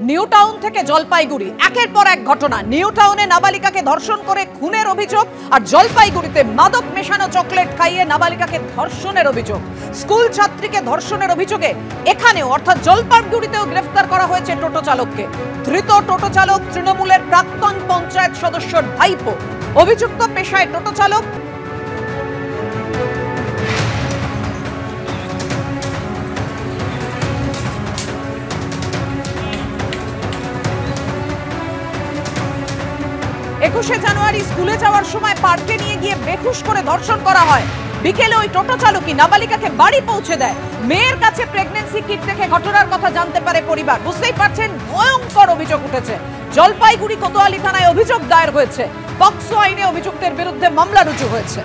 New town থেকে জলপাইগুড়ি একের পর এক ঘটনা। নিউ টাউনে নাবালিকাকে ধর্ষণ করে খুনের অভিযোগ, আর জলপাইগুড়িতে মাদক মেশানো চকলেট খাইয়ে নাবালিকাকে ধর্ষণের অভিযোগ। স্কুল ছাত্রীকে ধর্ষণের অভিযোগে এখানেও অর্থাৎ জলপাইগুড়িতেও গ্রেফতার করা হয়েছে টোটো চালককে। ধৃত টোটো চালক তৃণমূলের প্রাক্তন পঞ্চায়েত সদস্যর ভাইপো। অভিযুক্ত পেশায় টোটো চালক। একুশে জানুয়ারি স্কুলে যাওয়ার সময় পার্কে নিয়ে গিয়ে বেহুশ করে ধর্ষণ করা হয়। বিকেলে ওই টোটো চালকই নাবালিকাকে বাড়ি পৌঁছে দেয়। মেয়ের কাছে প্রেগন্যান্সি কিট দেখে ঘটনার কথা জানতে পারে পরিবার। বুঝতেই পারছেন, ভয়ঙ্কর অভিযোগ উঠেছে। জলপাইগুড়ি কোতোয়ালি থানায় অভিযোগ দায়ের হয়েছে। পক্সো আইনে অভিযুক্তের বিরুদ্ধে মামলা রুজু হয়েছে।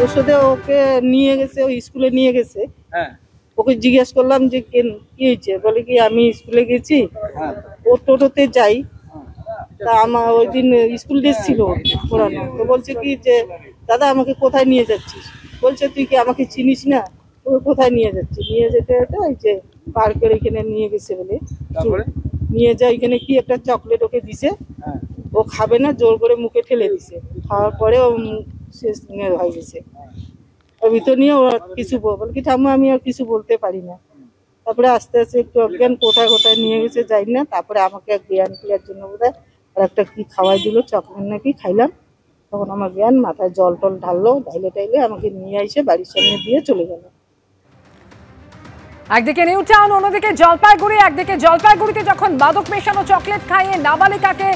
ওর ওকে নিয়ে গেছে, ওই স্কুলে নিয়ে গেছে। ওকে জিজ্ঞেস করলাম যে কি হয়েছে, বলে কি আমি স্কুলে গেছি, ও টোটোতে যাই, তা আমার ওই দিন স্কুল ড্রেস ছিল পড়ানো, তো বলছে কি যে দাদা আমাকে কোথায় নিয়ে যাচ্ছিস, বলছে তুই কি আমাকে চিনিস না, ও কোথায় নিয়ে যাচ্ছিস, নিয়ে যেতে ওই যে পার্কের এখানে নিয়ে গেছে বলে নিয়ে যায়। এখানে কি একটা চকলেট ওকে দিছে, ও খাবে না, জোর করে মুখে ঠেলে দিছে। খাওয়ার পরে ও শেষ হয়ে গেছে। ওর ভিতর নিয়ে ওরা কিছু বলে কি ঠাম্মা আমি আর কিছু বলতে পারি না। তারপরে আস্তে আস্তে একটু অজ্ঞান কোথায় কোথায় নিয়ে গেছে যাই না। তারপরে আমাকে জ্ঞান ফেরার জন্য বোধহয় আর একটা কি খাওয়াই দিল, চকলেট নাকি খাইলাম। তখন আমার জ্ঞান, মাথায় জল টল ঢাললো, ঢাইলে টাইলে আমাকে নিয়ে এসে বাড়ির সামনে দিয়ে চলে গেল। একদিকে নিউ টাউন, অন্যদিকে জলপাইগুড়ি। একদিকে জলপাইগুড়িতে যখন মাদক মেশানো চকলেট খাইয়ে নাবালিকাকে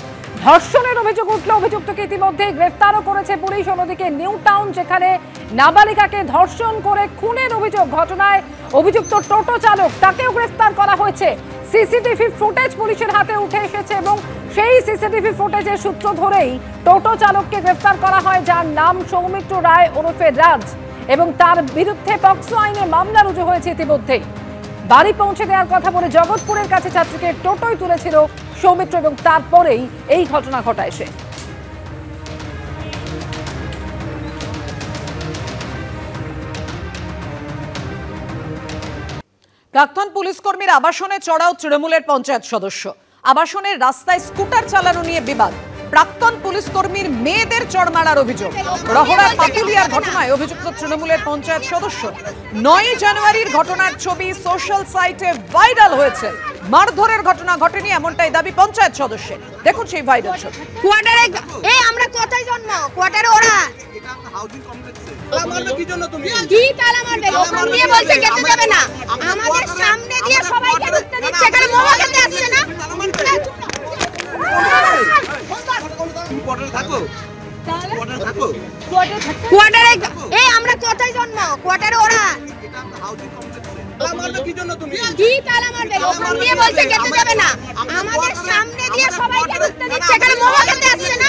ধর্ষণের অভিযোগ উঠল, অভিযুক্তকে ইতিমধ্যে গ্রেফতারও করেছে পুলিশ। অন্যদিকে নিউ টাউন, যেখানে নাবালিকাকে ধর্ষণ করে খুনের অভিযোগ, ঘটনায় অভিযুক্ত টোটো চালক, তাকেও গ্রেফতার করা হয়েছে। সিসিটিভি ফুটেজ পুলিশের হাতে উঠে এসেছে এবং সেই সিসিটিভি ফুটেজের সূত্র ধরেই টোটো চালককে গ্রেফতার করা হয়, যার নাম সৌমিত্র রায় ওরফে রাজ, এবং তার বিরুদ্ধে পক্সো আইনে মামলা রুজু হয়েছে ইতিমধ্যেই। বাড়ি পৌঁছে দেওয়ার কথা বলে জগৎপুরের কাছে ছাত্রীকে টোটোয় তুলেছিল সৌমিত্র, এবং তারপরেই এই ঘটনা ঘটায় সে। প্রাক্তন পুলিশ কর্মীর আবাসনে চড়াও তৃণমূলের পঞ্চায়েত সদস্য। আবাসনের রাস্তায় স্কুটার চালানো নিয়ে বিবাদ। প্রাক্তন পুলিশ কর্মীর মেয়েদের চড় মারার অভিযোগ। রহড়ার পাতুলিয়ার ঘটনায় অভিযুক্ত তৃণমূলের পঞ্চায়েত সদস্য। 9 জানুয়ারির ঘটনার ছবি সোশ্যাল সাইটে ভাইরাল হয়েছে। মারধরের ঘটনা ঘটেনি এমনটাই দাবি পঞ্চায়েত সদস্যের। দেখুন সেই ভাইরাল ছবি। কোয়ার্টারে আমরা কোথায় জন্ম, কোয়ার্টারে ওরা হাউজিং কমপ্লেক্সে তালা মারলো কি জন্য তুমি? কি তালা মারবে? ওখান দিয়ে বলছে যেতে যাবে না, আমাদের সামনে দিয়ে সবাইকে ঢুকতে দিচ্ছে। এখানে মোমো খেতে আসছে না। কোয়ার্টারে থাকো, কোয়ার্টারে থাকো, কোয়ার্টারে আমরা কোথায় জন্ম, কোয়ার্টারে ওরা হাউজিং কমপ্লেক্সে তালা মারলো কি জন্য তুমি? কি তালা মারবে? ওখান দিয়ে বলছে যেতে যাবে না, আমাদের সামনে দিয়ে সবাইকে ঢুকতে দিচ্ছে। এখানে মোমো খেতে আসছে না।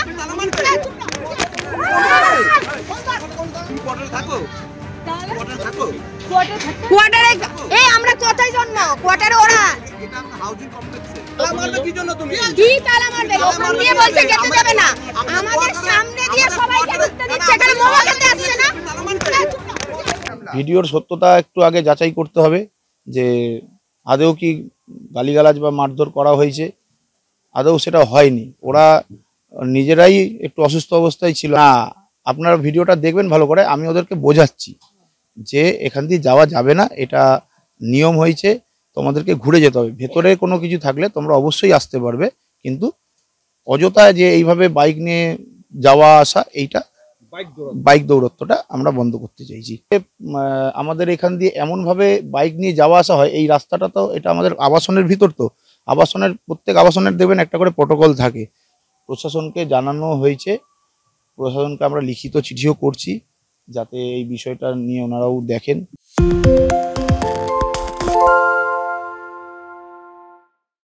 কোয়ার্টারে আমরা কোথায় জন্ম, কোয়ার্টারে ওরা হাউজিং কমপ্লেক্সে তালা মারলো কি জন্য তুমি? কি তালা মারবে? ওখান দিয়ে বলছে যেতে যাবে না, আমাদের সামনে দিয়ে সবাইকে ঢুকতে দিচ্ছে। এখানে মোমো খেতে আসছে না। ভিডিওর সত্যতা একটু আগে যাচাই করতে হবে যে আদৌ কি গালিগালাজ বা মারধর করা হয়েছে। আদৌ সেটা হয়নি, ওরা নিজেরাই একটু অসুস্থ অবস্থায় ছিল। না, আপনারা ভিডিওটা দেখবেন ভালো করে, আমি ওদেরকে বোঝাচ্ছি যে এখান দিয়ে যাওয়া যাবে না, এটা নিয়ম হয়েছে, তোমাদেরকে ঘুরে যেতে হবে। ভেতরে কোনো কিছু থাকলে তোমরা অবশ্যই আসতে পারবে, কিন্তু অযথা যে এইভাবে বাইক নিয়ে যাওয়া আসা, এইটা বাইক দৌড়ত্বটা আমরা বন্ধ করতে চাইছি। আমাদের এখান দিয়ে এমনভাবে বাইক নিয়ে যাওয়া আসা হয়, এই রাস্তাটা তো এটা আমাদের আবাসনের ভিতর, তো আবাসনের প্রত্যেক আবাসনের দেখবেন একটা করে প্রটোকল থাকে। প্রশাসনকে জানানো হয়েছে, প্রশাসনকে আমরা লিখিত চিঠিও করছি যাতে এই বিষয়টা নিয়ে ওনারাও দেখেন।